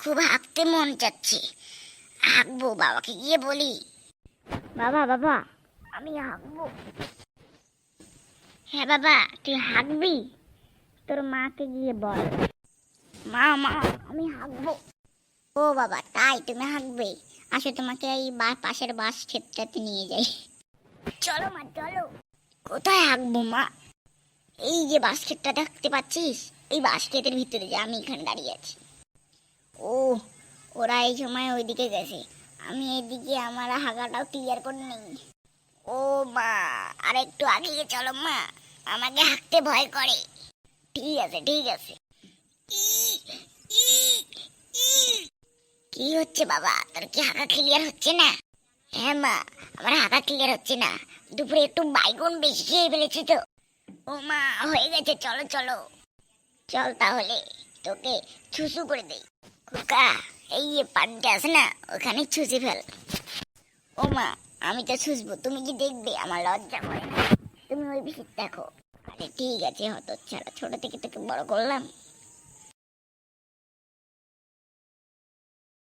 খুব হাঁকতে মন চাচ্ছে, হাঁকবো। বাবাকে গিয়ে বলি, বাবা বাবা আমি হাঁকবো। হ্যাঁ বাবা, তুই হাঁকবি? তোর মাকে গিয়ে বল, মা মা আমি হাঁকবো। ও বাবা তাই, তুমি হাঁকবে? আসো তোমাকে এই পাশের বাস ক্ষেতটাতে নিয়ে যাই। চলো মা চলো। কোথায় হাঁকবো মা? এই যে বাস ক্ষেতটা দেখতে পাচ্ছিস, এই বাস ক্ষেতের ভিতরে যে আমি এখানে দাঁড়িয়ে আছি। ও, ওরা এই সময় ওইদিকে গেছে, আমি এইদিকে আমার হাঁকাটাও ক্লিয়ার করে নেই। ও মা, আর একটু আগে চলো মা, আমাকে হাঁকতে ভয় করে। ঠিক আছে ঠিক আছে। কি হচ্ছে বাবা, তোর কি হাঁকা ক্লিয়ার হচ্ছে না? হ্যাঁ মা, আমার হাঁকা ক্লিয়ার হচ্ছে না, দুপুরে একটু বাইগুন বেশি খেয়ে ফেলেছি তো। ও মা, হয়ে গেছে, চলো চলো। চল তাহলে, তোকে ছুসু করে দেই। খোকা, এই যে পানিটা আছে না, ওখানে ছুঁচে ফেল। ও মা, আমি তো ছুসবো, তুমি কি দেখবে? আমার লজ্জা করে না, তুমি ওই বিষয় দেখো। আরে ঠিক আছে হতচ্ছাড়া, ছোট থেকে তোকে বড় করলাম,